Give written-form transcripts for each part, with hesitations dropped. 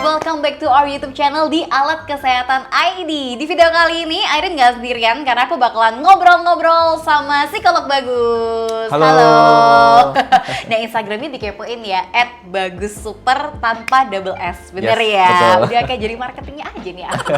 welcome back to our YouTube channel di Alat Kesehatan ID. Di video kali ini Airin nggak sendirian karena aku bakalan ngobrol-ngobrol sama psikolog Bagus. Halo. Nah, Instagramnya dikepoin ya, @bagussuper tanpa double S, bener Yes, ya? betul. Udah kayak jadi marketingnya aja nih aku.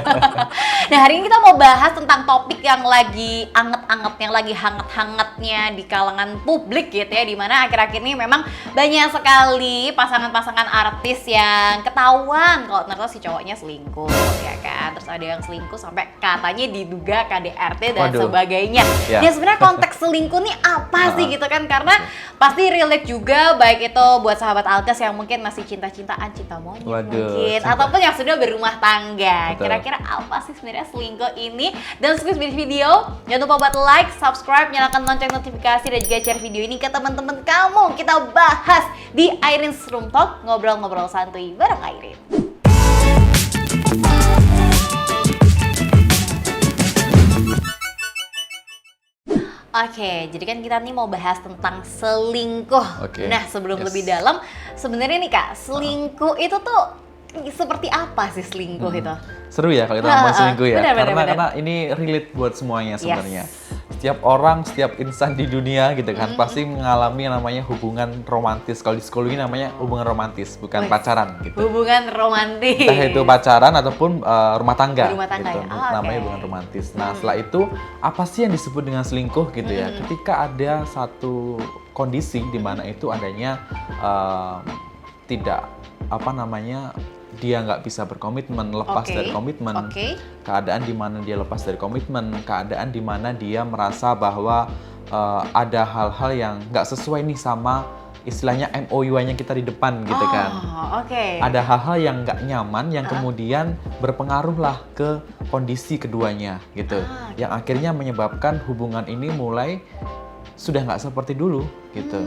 Nah, hari ini kita mau bahas tentang topik yang lagi anget-angetnya, lagi hangat-hangatnya di kalangan publik gitu ya, dimana akhir-akhir ini memang banyak sekali pasangan-pasangan artis yang ketahuan kalau ternyata si cowoknya selingkuh ya kan, terus ada yang selingkuh sampai katanya diduga KDRT dan Waduh. sebagainya. Ya. Nah, sebenarnya konteks selingkuh nih apa sih gitu kan, karena pasti relate juga baik itu buat sahabat Alkes yang mungkin masih cinta-cintaan, cinta monyet Waduh, mungkin, cinta. ataupun yang sudah berumah tangga. Betul. Kira-kira apa sih sebenarnya selingkuh ini? Dan sebelum video, jangan lupa buat like, subscribe, nyalakan lonceng notifikasi dan juga share video ini ke teman-teman kamu. Kita bahas di Airin's Room Talk, ngobrol-ngobrol santuy bareng Airin. Oke, jadi kan kita nih mau bahas tentang selingkuh. Oke, Nah, sebelum yes. lebih dalam, sebenarnya nih Kak, selingkuh itu tuh seperti apa sih selingkuh itu? Seru ya kalau kita ngomong selingkuh ya, Benar. karena ini relate buat semuanya sebenarnya. Yes. Setiap orang, setiap insan di dunia gitu kan pasti mengalami yang namanya hubungan romantis. Kalau di psikologi namanya hubungan romantis, bukan Wih. pacaran gitu. Hubungan romantis. Entah itu pacaran ataupun rumah tangga. Rumah tangga gitu. ya? Oh, Namanya oke. hubungan romantis. Nah, setelah itu apa sih yang disebut dengan selingkuh gitu ya? Ketika ada satu kondisi di mana itu adanya tidak dia nggak bisa berkomitmen, lepas Oke. dari komitmen, Oke. keadaan di mana dia lepas dari komitmen, keadaan di mana dia merasa bahwa ada hal-hal yang nggak sesuai nih sama istilahnya MOU-nya kita di depan gitu kan. Oh, oke. Ada hal-hal yang nggak nyaman yang kemudian berpengaruh lah ke kondisi keduanya gitu, yang akhirnya menyebabkan hubungan ini mulai sudah nggak seperti dulu gitu.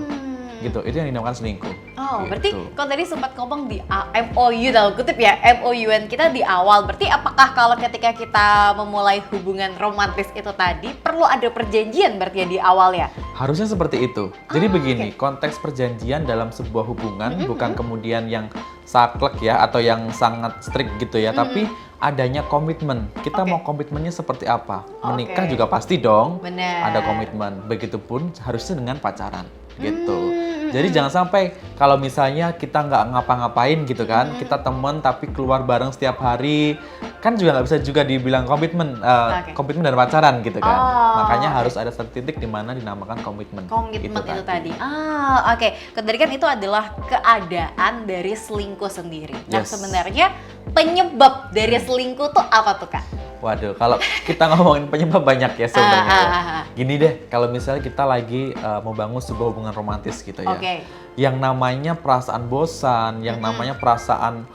Gitu, itu yang dinamakan selingkuh. Oh, gitu. berarti kalau tadi sempat ngomong di MOU, dalam kutip ya, MOU-an kita di awal. Berarti apakah kalau ketika kita memulai hubungan romantis itu tadi, perlu ada perjanjian berarti ya di awal ya? Harusnya seperti itu. Jadi begini, oke. konteks perjanjian dalam sebuah hubungan bukan kemudian yang saklek ya atau yang sangat strict gitu ya, tapi adanya komitmen. Kita Oke. mau komitmennya seperti apa? Menikah Oke. juga pasti dong. Benar. Ada komitmen. Begitupun harusnya dengan pacaran gitu. Jadi jangan sampai kalau misalnya kita nggak ngapa-ngapain gitu kan, kita temen tapi keluar bareng setiap hari, kan juga nggak bisa juga dibilang komitmen, Oke. komitmen dan pacaran gitu kan. Oh, Makanya oke. harus ada satu titik di mana dinamakan komitmen. Komitmen itu tadi. Ah, oke. Tadi kan itu adalah keadaan dari selingkuh sendiri. Nah, Yes. sebenarnya penyebab dari selingkuh tuh apa tuh, Kak? Waduh, kalau kita ngomongin penyebab banyak ya sebenarnya. ya. ah. Gini deh, kalau misalnya kita lagi mau bangun sebuah hubungan romantis gitu ya. Oke. Yang namanya perasaan bosan, yang namanya perasaan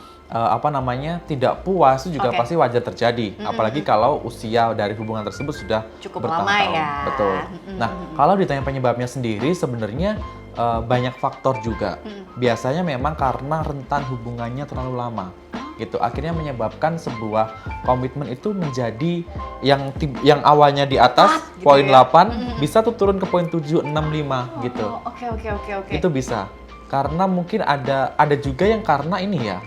tidak puas itu juga Oke. pasti wajar terjadi. Apalagi kalau usia dari hubungan tersebut sudah Cukup lama bertahun-tahun. ya. Betul. Nah, kalau ditanya penyebabnya sendiri sebenarnya banyak faktor juga. Biasanya memang karena rentan hubungannya terlalu lama. Gitu, akhirnya menyebabkan sebuah komitmen itu menjadi yang awalnya di atas Gitu poin ya. 8 bisa tuh turun ke poin 7, 6, 5 gitu. Oh, oke. Itu bisa. Karena mungkin ada juga yang karena ini ya,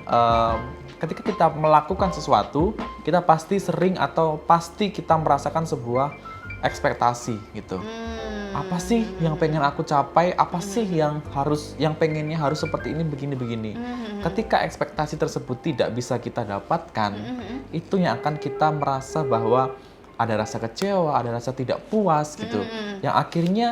ketika kita melakukan sesuatu, kita pasti sering atau pasti kita merasakan sebuah ekspektasi gitu. Apa sih yang pengen aku capai? Apa sih yang pengennya harus seperti ini, begini. Ketika ekspektasi tersebut tidak bisa kita dapatkan, itu yang akan kita merasa bahwa ada rasa kecewa, ada rasa tidak puas gitu. Yang akhirnya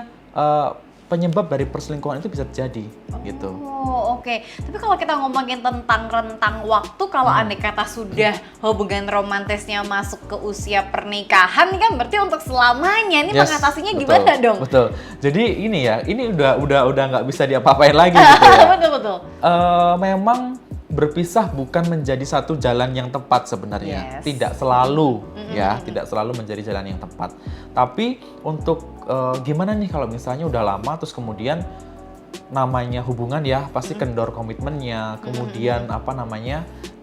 penyebab dari perselingkuhan itu bisa terjadi gitu. Oh, oke. Tapi kalau kita ngomongin tentang rentang waktu, kalau andai kata sudah hubungan romantisnya masuk ke usia pernikahan kan berarti untuk selamanya. Ini Yes, mengatasinya betul, gimana dong? Betul. Jadi ini udah nggak bisa diapa-apain lagi gitu ya. Betul. Memang berpisah bukan menjadi satu jalan yang tepat sebenarnya. Yes. Tidak selalu ya, tidak selalu menjadi jalan yang tepat. Tapi untuk gimana nih kalau misalnya udah lama terus kemudian namanya hubungan ya pasti kendor komitmennya, kemudian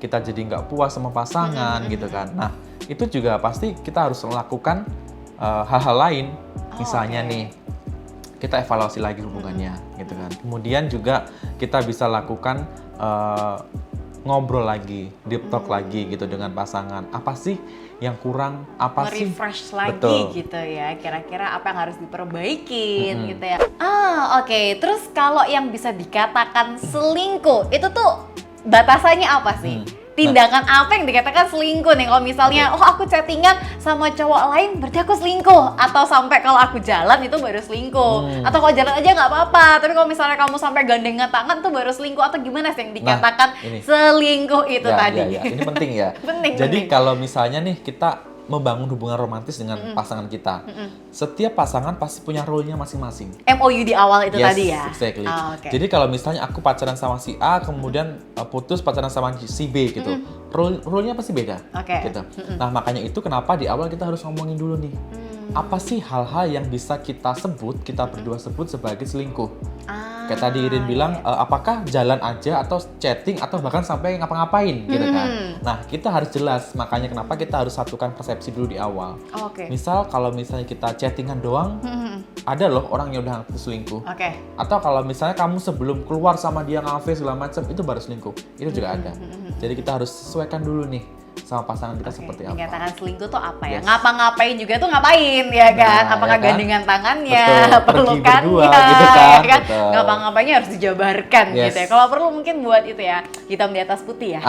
kita jadi nggak puas sama pasangan gitu kan. Nah, itu juga pasti kita harus melakukan hal-hal lain. Misalnya oke. nih, kita evaluasi lagi hubungannya gitu kan. Kemudian juga kita bisa lakukan ngobrol lagi, deep talk lagi gitu dengan pasangan. Apa sih yang kurang? Apa sih? Refresh lagi Betul. gitu ya. Kira-kira apa yang harus diperbaikin gitu ya. Oke. Terus kalau yang bisa dikatakan selingkuh, itu tuh batasannya apa sih? Tindakan apa yang dikatakan selingkuh nih? Kalau misalnya, oh aku chattingan sama cowok lain, berarti aku selingkuh. Atau sampai kalau aku jalan itu baru selingkuh. Atau kalau jalan aja nggak apa-apa. Tapi kalau misalnya kamu sampai gandengan tangan tuh baru selingkuh. Atau gimana sih yang dikatakan ini. selingkuh itu Ya, tadi? ya. Ini penting ya. Penting, Jadi penting. kalau misalnya nih kita membangun hubungan romantis dengan pasangan kita, setiap pasangan pasti punya role-nya masing-masing. MOU di awal itu Yes, tadi ya? exactly. Oke. Jadi kalau misalnya aku pacaran sama si A, kemudian putus pacaran sama si B gitu, role-nya pasti beda. Oke. Gitu. Nah makanya itu kenapa di awal kita harus ngomongin dulu nih, apa sih hal-hal yang bisa kita sebut, kita berdua sebut sebagai selingkuh. Kayak tadi Irin bilang, apakah jalan aja atau chatting atau bahkan sampai ngapa-ngapain gitu kan. Nah kita harus jelas, makanya kenapa kita harus satukan persepsi dulu di awal. Oke. Misal kalau misalnya kita chattingan doang, ada loh orang yang udah ngaku selingkuh. Oke. Atau kalau misalnya kamu sebelum keluar sama dia ngafe segala macam, itu baru selingkuh. Itu juga ada. Jadi kita harus sesuaikan dulu nih sama pasangan kita seperti apa. Dikatakan selingkuh tuh apa ya? Yes. Ngapa-ngapain juga tuh ngapain ya kan? Nah, Apakah ya kan? gandengan tangannya, Betul, pergi pelukannya, berdua gitu kan, ya kan? betul. Ngapa-ngapainnya harus dijabarkan Yes. gitu ya. Kalau perlu mungkin buat itu ya, hitam di atas putih ya.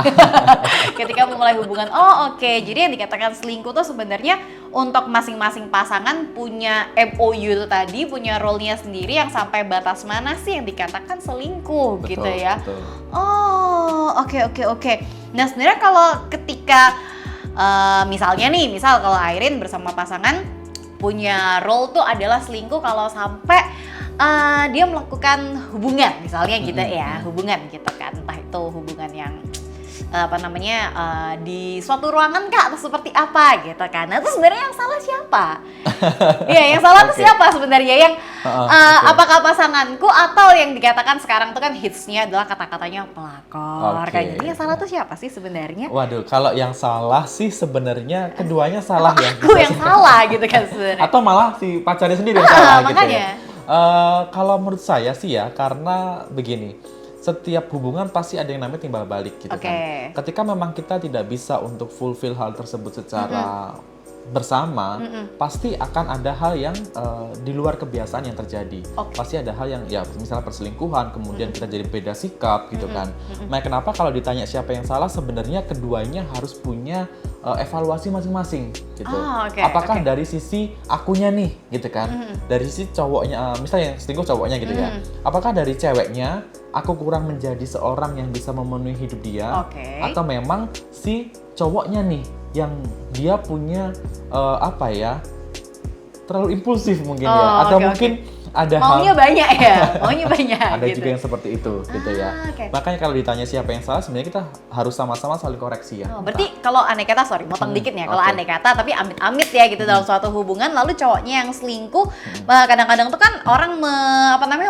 Ketika memulai hubungan, oke. Jadi yang dikatakan selingkuh tuh sebenarnya untuk masing-masing pasangan punya MOU itu tadi, punya role-nya sendiri yang sampai batas mana sih yang dikatakan selingkuh Betul, gitu ya. betul. Oh, oke. Nah, sebenarnya kalau ketika misalnya nih, misal kalau Airin bersama pasangan punya role tuh adalah selingkuh kalau sampai dia melakukan hubungan, misalnya gitu ya, hubungan gitu kan, entah itu hubungan yang di suatu ruangan kak atau seperti apa gitu kan. Nah, itu sebenarnya yang salah siapa? Iya, yang salah tuh Oke. siapa sebenarnya? Yang Oke. apakah pasanganku atau yang dikatakan sekarang tuh kan hitsnya adalah kata-katanya pelakor Oke. kayak gitu. Yang salah tuh siapa sih sebenarnya? Waduh, kalau yang salah sih sebenarnya keduanya salah ya. Aku yang salah gitu kan sebenarnya. Atau malah si pacarnya sendiri yang salah gitu makanya. ya. Kalau menurut saya sih ya, karena begini, setiap hubungan pasti ada yang namanya timbal balik gitu Oke. kan. Ketika memang kita tidak bisa untuk fulfill hal tersebut secara bersama, pasti akan ada hal yang di luar kebiasaan yang terjadi. Oke. Pasti ada hal yang ya misalnya perselingkuhan, kemudian kita jadi beda sikap gitu kan. Nah, kenapa kalau ditanya siapa yang salah, sebenarnya keduanya harus punya evaluasi masing-masing gitu. Oke, Apakah oke. dari sisi akunya nih gitu kan, dari sisi cowoknya, misalnya yang selingkuh cowoknya gitu ya, apakah dari ceweknya aku kurang menjadi seorang yang bisa memenuhi hidup dia, Oke. atau memang si cowoknya nih yang dia punya terlalu impulsif mungkin ya, atau oke, mungkin ada Maunya hal banyak ya, maunya banyak ada gitu. juga yang seperti itu gitu ya. Oke. Makanya kalau ditanya siapa yang salah, sebenarnya kita harus sama-sama saling koreksi ya. Oh, berarti kalau andai kata, motong dikit nih ya, kalau oke. andai kata tapi amit-amit ya gitu dalam suatu hubungan, lalu cowoknya yang selingkuh, kadang-kadang tuh kan orang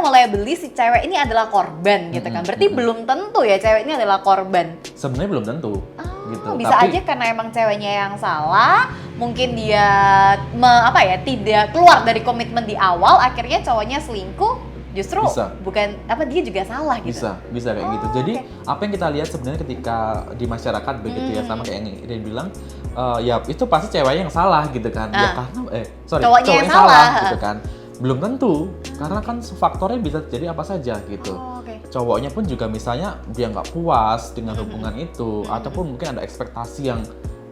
melabeli si cewek ini adalah korban gitu kan. Berarti belum tentu ya cewek ini adalah korban. Sebenarnya belum tentu gitu. Bisa Tapi aja karena emang ceweknya yang salah, mungkin dia tidak keluar dari komitmen di awal, akhirnya cowoknya selingkuh, justru Bisa. dia juga salah gitu. bisa kayak gitu. Jadi apa yang kita lihat sebenarnya ketika di masyarakat begitu ya, sama kayak yang Irin bilang, ya itu pasti ceweknya yang salah gitu kan. Ya karena Cowoknya yang yang salah. gitu kan. Belum tentu, karena kan faktornya bisa jadi apa saja gitu. Oh, oke. Cowoknya pun juga misalnya dia nggak puas dengan hubungan itu, ataupun mungkin ada ekspektasi yang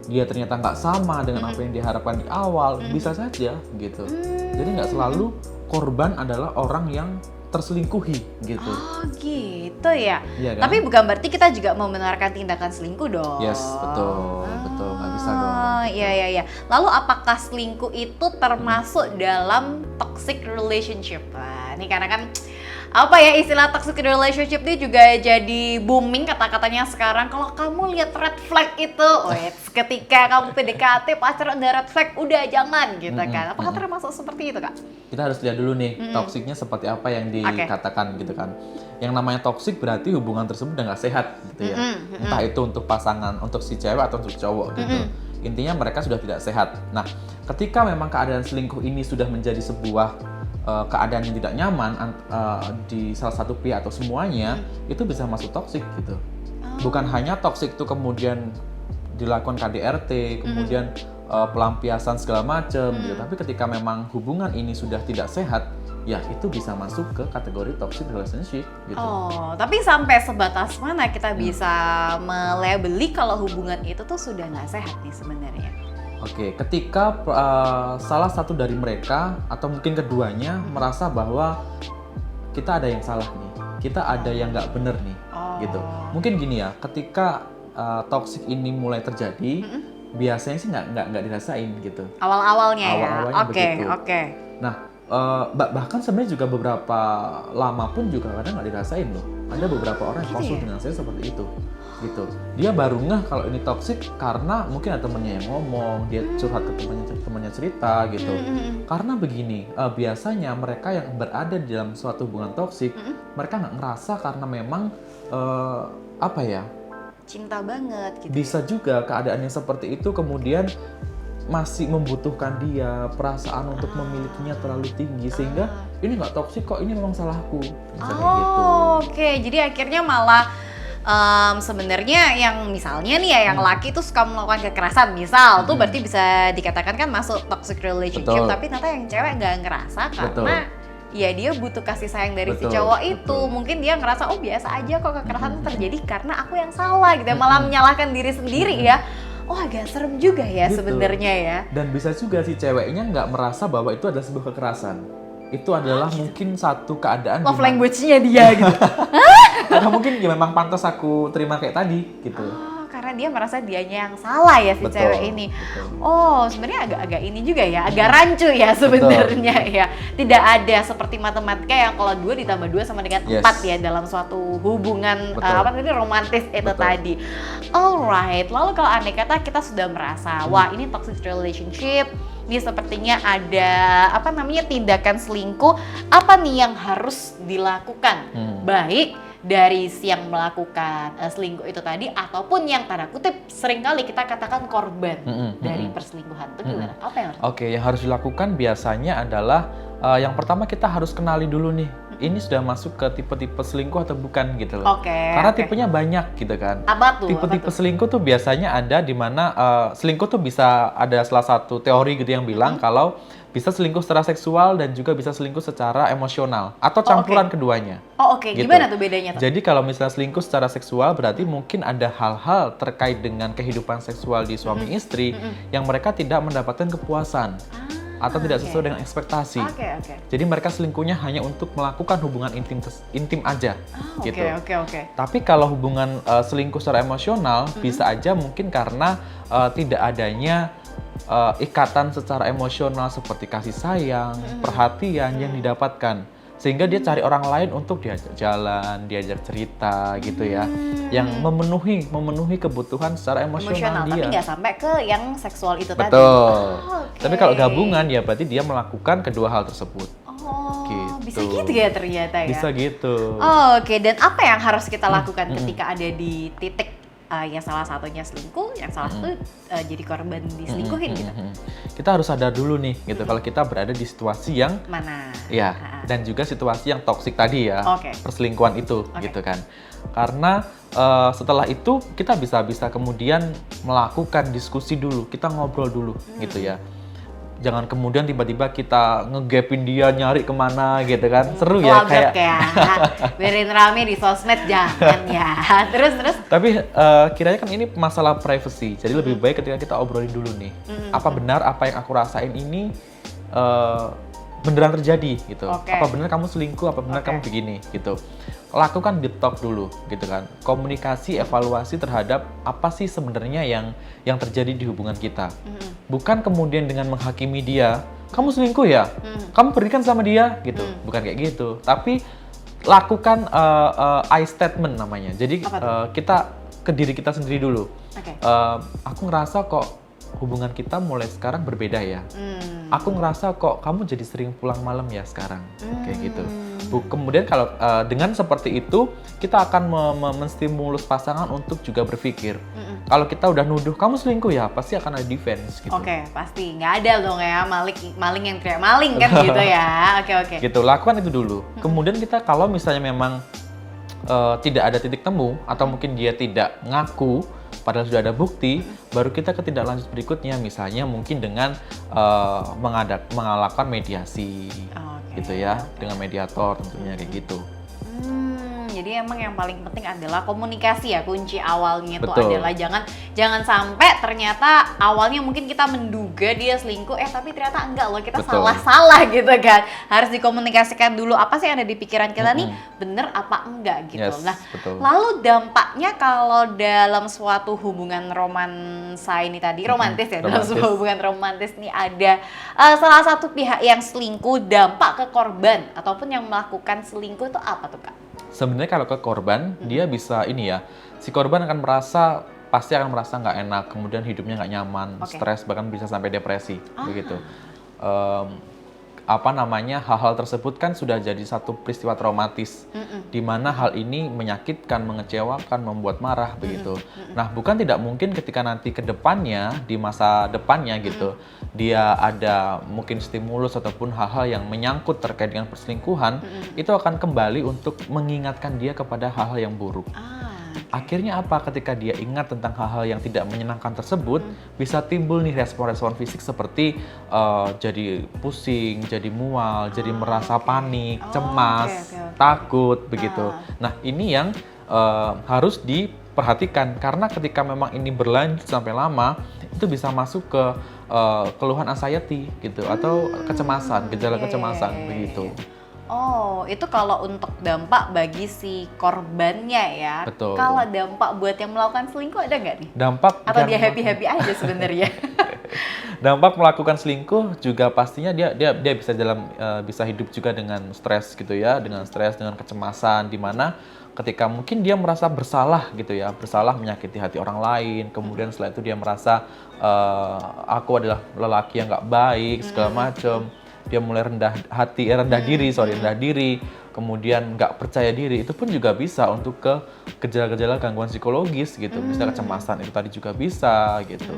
dia ternyata nggak sama dengan apa yang diharapkan di awal, bisa saja gitu. Jadi nggak selalu korban adalah orang yang terselingkuhi gitu. Oh gitu ya. Iya kan? Tapi bukan berarti kita juga membenarkan tindakan selingkuh dong. Yes, betul, nggak bisa dong. Iya. Lalu apakah selingkuh itu termasuk dalam toxic relationship? Wah, ini karena kan istilah toxic relationship itu juga jadi booming kata-katanya sekarang. Kalau kamu lihat red flag itu, ketika kamu PDKT pacaran ada red flag, udah jangan gitu kan. Apakah termasuk seperti itu, Kak? Kita harus lihat dulu nih toksiknya seperti apa yang dikatakan gitu kan. Yang namanya toksik berarti hubungan tersebut udah nggak sehat gitu ya. Entah itu untuk pasangan, untuk si cewek atau untuk cowok gitu. Intinya mereka sudah tidak sehat. Nah, ketika memang keadaan selingkuh ini sudah menjadi sebuah keadaan yang tidak nyaman di salah satu pihak atau semuanya, itu bisa masuk toksik gitu. Bukan hanya toksik itu kemudian dilakukan KDRT, kemudian pelampiasan segala macam gitu. Tapi ketika memang hubungan ini sudah tidak sehat, ya itu bisa masuk ke kategori toxic relationship gitu. Oh, tapi sampai sebatas mana kita bisa melabeli kalau hubungan itu tuh sudah nggak sehat nih sebenarnya? Oke, ketika salah satu dari mereka atau mungkin keduanya merasa bahwa kita ada yang salah nih, kita ada yang nggak bener nih, gitu. Mungkin gini ya, ketika toxic ini mulai terjadi, biasanya sih nggak dirasain gitu. Awal-awalnya ya. Awal-awalnya begitu. Oke. Nah, bahkan sebenarnya juga beberapa lama pun juga kadang nggak dirasain loh. Ada beberapa orang yang konsul dengan saya seperti itu, gitu. Dia baru ngeh kalau ini toksik karena mungkin ada temennya yang ngomong, dia curhat ke temannya cerita gitu. Karena begini, biasanya mereka yang berada di dalam suatu hubungan toksik, mereka nggak ngerasa karena memang apa ya? Cinta banget gitu. Bisa juga keadaannya seperti itu kemudian masih membutuhkan dia, perasaan untuk memilikinya terlalu tinggi sehingga ini nggak toksik kok, ini memang salahku. Misalnya gitu. Oke. Jadi akhirnya malah sebenarnya yang misalnya nih ya yang laki tuh suka melakukan kekerasan tuh berarti bisa dikatakan kan masuk toxic relationship. Betul. Tapi ternyata yang cewek nggak ngerasa karena ya dia butuh kasih sayang dari si cowok itu. Mungkin dia ngerasa oh biasa aja kok kekerasan terjadi karena aku yang salah gitu ya. Malah menyalahkan diri sendiri ya. Oh agak serem juga ya Gitu. sebenarnya ya. Dan bisa juga si ceweknya nggak merasa bahwa itu adalah sebuah kekerasan. Itu adalah mungkin satu keadaan Love language-nya dia gitu. atau mungkin ya memang pantas aku terima kayak tadi gitu. Karena dia merasa dianya yang salah ya si Betul, cewek ini. betul. Oh, sebenarnya agak-agak ini juga ya, agak rancu ya sebenarnya ya. Tidak ada seperti matematika yang kalau 2 ditambah 2 sama dengan 4 ya dalam suatu hubungan apa tadi romantis itu tadi. Alright, lalu kalau andai kata kita sudah merasa wah ini toxic relationship, ini sepertinya ada apa namanya tindakan selingkuh, apa nih yang harus dilakukan? Baik dari si yang melakukan selingkuh itu tadi ataupun yang tanda kutip seringkali kita katakan korban dari perselingkuhan itu gimana? Apa yang harus? Oke, yang harus dilakukan biasanya adalah yang pertama kita harus kenali dulu nih. Ini sudah masuk ke tipe-tipe selingkuh atau bukan gitu loh. Karena tipenya banyak gitu kan. Apa tuh? Tipe-tipe selingkuh tuh biasanya ada di mana selingkuh tuh bisa ada salah satu teori gitu yang bilang kalau bisa selingkuh secara seksual dan juga bisa selingkuh secara emosional atau campuran keduanya. Gitu. Gimana tuh bedanya tuh? Jadi kalau misalnya selingkuh secara seksual berarti mungkin ada hal-hal terkait dengan kehidupan seksual di suami istri yang mereka tidak mendapatkan kepuasan atau tidak sesuai dengan ekspektasi. Jadi mereka selingkuhnya hanya untuk melakukan hubungan intim aja gitu. Tapi kalau hubungan selingkuh secara emosional bisa aja mungkin karena tidak adanya ikatan secara emosional seperti kasih sayang, perhatian yang didapatkan. Sehingga dia cari orang lain untuk diajak jalan, diajak cerita gitu ya. Yang memenuhi kebutuhan secara emosional dia. Tapi nggak sampai ke yang seksual itu tadi. Betul. Tapi kalau gabungan ya berarti dia melakukan kedua hal tersebut. Bisa gitu ya ternyata ya. Bisa gitu. Oke, dan apa yang harus kita lakukan ketika ada di titik yang salah satunya selingkuh, yang salah satu jadi korban diselingkuhin gitu? Kita harus sadar dulu nih gitu kalau kita berada di situasi yang mana? Ya, dan juga situasi yang toksik tadi ya, perselingkuhan itu gitu kan. Karena setelah itu kita bisa kemudian melakukan diskusi dulu, kita ngobrol dulu gitu ya. Jangan kemudian tiba-tiba kita ngegapin dia nyari kemana gitu kan, seru ya kayak biarin rame di sosmed jangan ya. Terus tapi kiranya kan ini masalah privacy, jadi lebih baik ketika kita obrolin dulu nih apa benar apa yang aku rasain ini beneran terjadi gitu. Apa benar kamu selingkuh, apa benar kamu begini gitu. Lakukan deep talk dulu gitu kan, komunikasi, evaluasi terhadap apa sih sebenarnya yang terjadi di hubungan kita. Bukan kemudian dengan menghakimi dia, kamu selingkuh ya, kamu berikan sama dia gitu, bukan kayak gitu. Tapi lakukan I statement namanya. Jadi kita ke diri kita sendiri dulu. Aku ngerasa kok hubungan kita mulai sekarang berbeda ya. Aku ngerasa kok kamu jadi sering pulang malam ya sekarang, kayak gitu. Kemudian kalau dengan seperti itu kita akan menstimulus pasangan untuk juga berpikir. Kalau kita udah nuduh kamu selingkuh ya pasti akan ada defense gitu. Pasti nggak ada dong ya maling yang teriak maling kan gitu ya. Gitu, lakukan itu dulu. Kemudian kita kalau misalnya memang tidak ada titik temu atau mungkin dia tidak ngaku padahal sudah ada bukti, baru kita ke tindak lanjut berikutnya, misalnya mungkin dengan mengadakan mediasi, gitu ya, dengan mediator tentunya kayak gitu. Jadi emang yang paling penting adalah komunikasi ya, kunci awalnya itu Betul. adalah jangan sampai ternyata awalnya mungkin kita menduga dia selingkuh, tapi ternyata enggak loh, kita Betul. salah gitu kan. Harus dikomunikasikan dulu apa sih yang ada di pikiran kita nih, bener apa enggak gitu. Yes, Nah, betul. lalu dampaknya kalau dalam suatu hubungan romansa ini tadi, romantis ya, dalam Romantis. sebuah hubungan romantis nih ada salah satu pihak yang selingkuh, dampak ke korban ataupun yang melakukan selingkuh itu apa tuh Kak? Sebenarnya kalau ke korban, dia bisa ini ya, si korban akan pasti akan merasa nggak enak, kemudian hidupnya nggak nyaman, stres, bahkan bisa sampai depresi, begitu. Hal-hal tersebut kan sudah jadi satu peristiwa traumatis, di mana hal ini menyakitkan, mengecewakan, membuat marah, begitu. Nah, bukan tidak mungkin ketika nanti ke depannya, di masa depannya gitu, dia ada mungkin stimulus ataupun hal-hal yang menyangkut terkait dengan perselingkuhan, itu akan kembali untuk mengingatkan dia kepada hal-hal yang buruk. Akhirnya apa? Ketika dia ingat tentang hal-hal yang tidak menyenangkan tersebut, bisa timbul nih respon-respon fisik seperti jadi pusing, jadi mual, jadi merasa panik, cemas, takut, begitu. Nah, ini yang harus diperhatikan, karena ketika memang ini berlanjut sampai lama, itu bisa masuk ke keluhan anxiety gitu, atau kecemasan, gejala kecemasan, begitu. Oh, itu kalau untuk dampak bagi si korbannya ya. Betul. Kalau dampak buat yang melakukan selingkuh ada nggak nih? Dampak Atau yang dia happy-happy aja sebenarnya? dampak melakukan selingkuh juga pastinya dia bisa hidup juga dengan stres gitu ya, dengan stres, dengan kecemasan, di mana ketika mungkin dia merasa bersalah gitu ya, bersalah menyakiti hati orang lain, kemudian setelah itu dia merasa aku adalah lelaki yang nggak baik segala macam. Dia mulai rendah diri, kemudian nggak percaya diri, itu pun juga bisa untuk ke gejala-gejala gangguan psikologis gitu, bisa kecemasan itu tadi juga bisa gitu.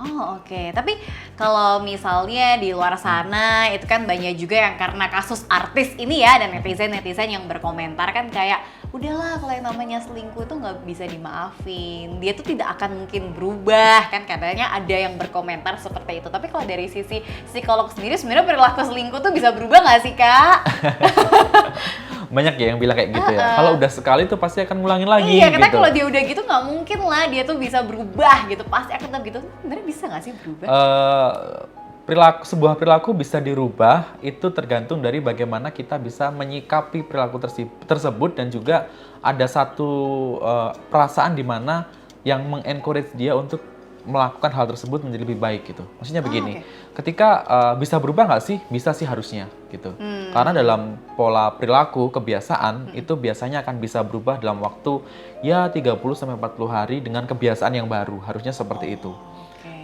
Oh oke, tapi kalau misalnya di luar sana itu kan banyak juga yang karena kasus artis ini ya, dan netizen yang berkomentar kan kayak udahlah kalau yang namanya selingkuh itu nggak bisa dimaafin, dia tuh tidak akan mungkin berubah kan, katanya ada yang berkomentar seperti itu. Tapi kalau dari sisi psikolog sendiri sebenarnya perilaku selingkuh tuh bisa berubah nggak sih Kak? Banyak ya yang bilang kayak gitu ya. Kalau udah sekali tuh pasti akan ngulangin lagi Iya, karena gitu. kalau dia udah gitu nggak mungkin lah dia tuh bisa berubah gitu, pasti akan tetap gitu. Sebenarnya bisa nggak sih berubah? Sebuah perilaku bisa dirubah, itu tergantung dari bagaimana kita bisa menyikapi perilaku tersebut, dan juga ada satu perasaan di mana yang mengencourage dia untuk melakukan hal tersebut menjadi lebih baik gitu. Maksudnya begini, ketika bisa berubah nggak sih? Bisa sih harusnya gitu. Karena dalam pola perilaku kebiasaan itu biasanya akan bisa berubah dalam waktu ya 30-40 hari dengan kebiasaan yang baru. Harusnya seperti itu.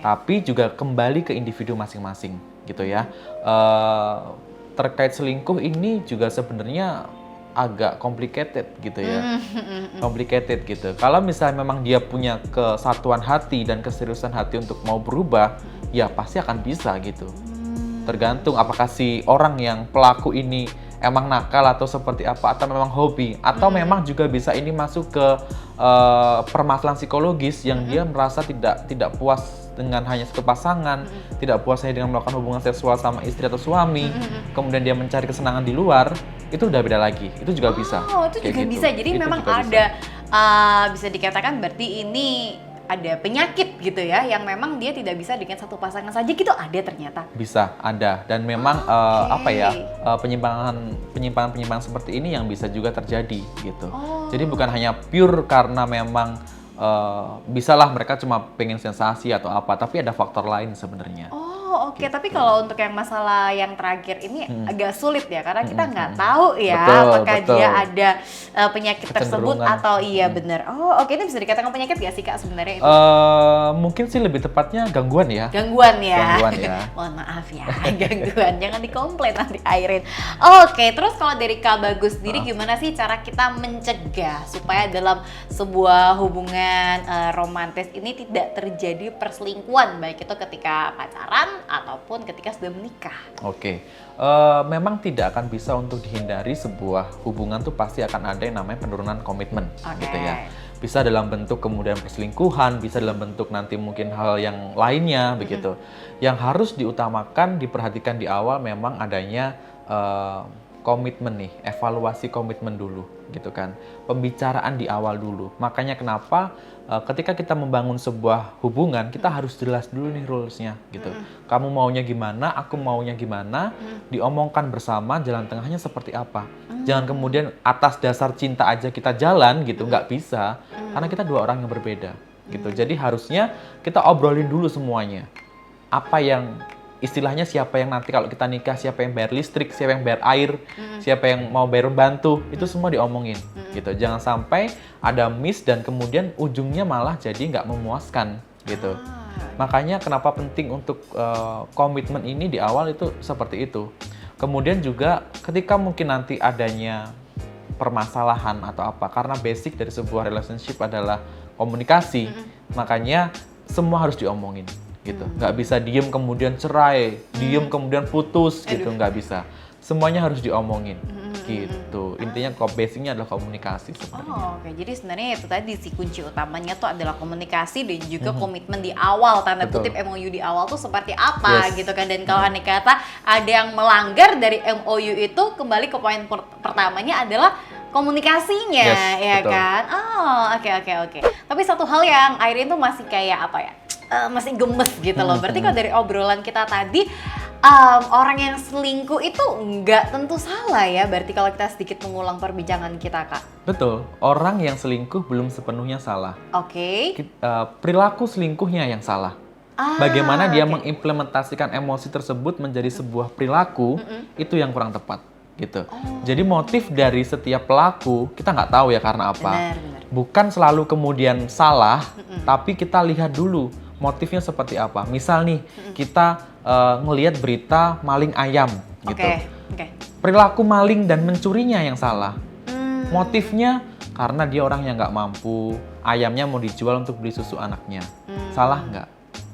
Tapi juga kembali ke individu masing-masing gitu ya. Terkait selingkuh ini juga sebenarnya agak complicated gitu ya. Complicated gitu. Kalau misalnya memang dia punya kesatuan hati dan keseriusan hati untuk mau berubah, ya pasti akan bisa gitu. Tergantung apakah si orang yang pelaku ini emang nakal atau seperti apa, atau memang hobi, atau memang juga bisa ini masuk ke permasalahan psikologis yang dia merasa tidak puas dengan hanya satu pasangan, tidak puas hanya dengan melakukan hubungan seksual sama istri atau suami, kemudian dia mencari kesenangan di luar, itu udah beda lagi. Itu juga bisa. Oh, itu kayak juga gitu. bisa. Jadi Itu memang juga ada bisa dikatakan berarti ini ada penyakit gitu ya, yang memang dia tidak bisa dengan satu pasangan saja gitu, ada ternyata. Bisa, ada. Dan memang penyimpangan seperti ini yang bisa juga terjadi gitu. Jadi bukan hanya pure karena memang bisalah mereka cuma pengen sensasi atau apa, tapi ada faktor lain sebenarnya. Oh oke, tapi kalau untuk yang masalah yang terakhir ini agak sulit ya, karena kita nggak tahu ya apakah dia ada penyakit tersebut atau iya benar. Oh oke, ini bisa dikatakan penyakit gak sih Kak sebenarnya itu? Mungkin sih lebih tepatnya gangguan ya. Gangguan ya. Gangguan ya. Mohon maaf ya, gangguan. Jangan dikomplain nanti Airin. Oke, terus kalau dari Kak Bagus sendiri gimana sih cara kita mencegah supaya dalam sebuah hubungan romantis ini tidak terjadi perselingkuhan, baik itu ketika pacaran ataupun ketika sudah menikah? Oke, memang tidak akan bisa untuk dihindari sebuah hubungan tuh pasti akan ada yang namanya penurunan komitmen, gitu ya. Bisa dalam bentuk kemudian perselingkuhan, bisa dalam bentuk nanti mungkin hal yang lainnya, begitu. Yang harus diutamakan, diperhatikan di awal memang adanya komitmen nih, evaluasi komitmen dulu, gitu kan. Pembicaraan di awal dulu. Makanya kenapa ketika kita membangun sebuah hubungan, kita harus jelas dulu nih rules-nya, gitu. Kamu maunya gimana, aku maunya gimana, diomongkan bersama, jalan tengahnya seperti apa. Jangan kemudian atas dasar cinta aja kita jalan, gitu, nggak bisa. Karena kita dua orang yang berbeda, gitu. Jadi harusnya kita obrolin dulu semuanya. Apa yang istilahnya siapa yang nanti kalau kita nikah, siapa yang bayar listrik, siapa yang bayar air, siapa yang mau bayar bantu, itu semua diomongin, gitu. Jangan sampai ada miss dan kemudian ujungnya malah jadi nggak memuaskan, gitu. Makanya kenapa penting untuk komitmen ini di awal itu seperti itu. Kemudian juga ketika mungkin nanti adanya permasalahan atau apa, karena basic dari sebuah relationship adalah komunikasi, makanya semua harus diomongin. Gitu. Nggak bisa diem kemudian cerai, diem kemudian putus, gitu, nggak bisa. Semuanya harus diomongin, gitu. Intinya basicnya adalah komunikasi sebenarnya. Oke. Jadi sebenarnya itu tadi sih kunci utamanya tuh adalah komunikasi dan juga komitmen di awal, tanda kutip MOU di awal tuh seperti apa, gitu kan. Dan kalau andai kata ada yang melanggar dari MOU itu, kembali ke poin pertamanya adalah komunikasinya, ya betul. kan? Oke. Tapi satu hal yang Irene tuh masih kayak apa ya? Masih gemes gitu loh. Berarti kalau dari obrolan kita tadi, orang yang selingkuh itu nggak tentu salah ya. Berarti kalau kita sedikit mengulang perbincangan kita, Kak. Betul. Orang yang selingkuh belum sepenuhnya salah. Oke. Perilaku selingkuhnya yang salah. Bagaimana dia mengimplementasikan emosi tersebut menjadi sebuah perilaku, itu yang kurang tepat. Gitu. Jadi motif dari setiap pelaku kita nggak tahu ya karena apa. Benar. Bukan selalu kemudian salah, tapi kita lihat dulu motifnya seperti apa. Misal nih kita ngelihat berita maling ayam, gitu. Perilaku maling dan mencurinya yang salah. Motifnya karena dia orang yang nggak mampu, ayamnya mau dijual untuk beli susu anaknya. Salah nggak?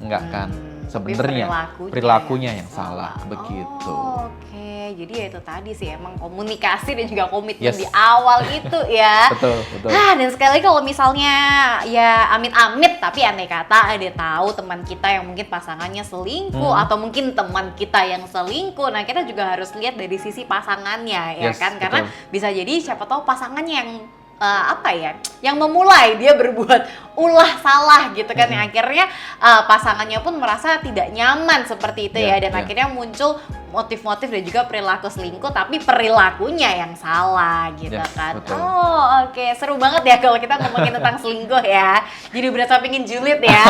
Nggak kan? Sebenarnya perilakunya yang salah, begitu. Jadi ya itu tadi sih emang komunikasi dan juga komitmen di awal itu ya. Betul. Dan sekali lagi kalau misalnya ya amit-amit, tapi andai kata ada tahu teman kita yang mungkin pasangannya selingkuh atau mungkin teman kita yang selingkuh, nah kita juga harus lihat dari sisi pasangannya ya kan, karena bisa jadi siapa tahu pasangannya yang yang memulai dia berbuat ulah salah gitu kan, yang akhirnya pasangannya pun merasa tidak nyaman seperti itu ya, dan akhirnya muncul motif-motif dan juga perilaku selingkuh, tapi perilakunya yang salah gitu kan. Betul. Oke. Seru banget ya kalau kita ngomongin tentang selingkuh ya. Jadi berasa pingin julid ya.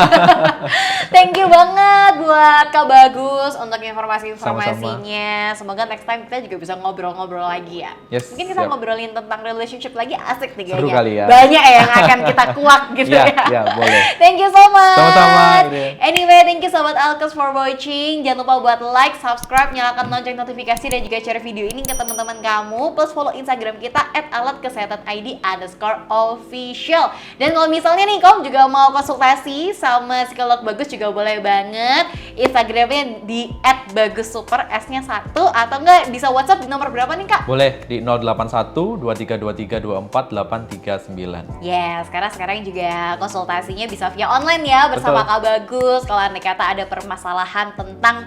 Thank you banget buat Kak Bagus untuk informasi-informasinya. Semoga next time kita juga bisa ngobrol-ngobrol lagi ya. Mungkin kita ngobrolin tentang relationship lagi, asik nih kayaknya. Seru kali ya. Banyak yang akan kita kuak gitu ya. Iya, boleh. Thank you so much. Sama-sama. Anyway, thank you Sobat Alkes for watching. Jangan lupa buat like, subscribe, nyalakan lonceng notifikasi, dan juga share video ini ke teman-teman kamu. Plus follow Instagram kita @alatkesehatanid_official. Dan kalau misalnya nih kamu juga mau konsultasi sama psikolog Bagus juga boleh banget. Instagramnya di @bagussuper, S-nya 1, atau enggak bisa WhatsApp di nomor berapa nih Kak? Boleh di 081 2323 24 839. Yes, sekarang juga konsultasinya bisa via online ya bersama Kak Bagus. Kalau andai kata ada permasalahan tentang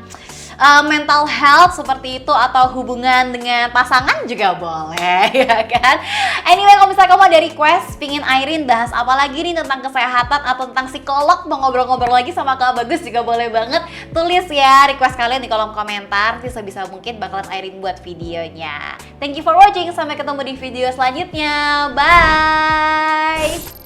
mental health seperti itu atau hubungan dengan pasangan juga boleh ya kan. Anyway, kalau misalnya kamu ada request pingin Irene bahas apa lagi nih tentang kesehatan atau tentang psikolog, mau ngobrol-ngobrol lagi sama Kak Bagus juga boleh banget. Tulis ya request kalian di kolom komentar, nanti sebisa mungkin bakalan Irene buat videonya. Thank you for watching, sampai ketemu di video selanjutnya. Bye.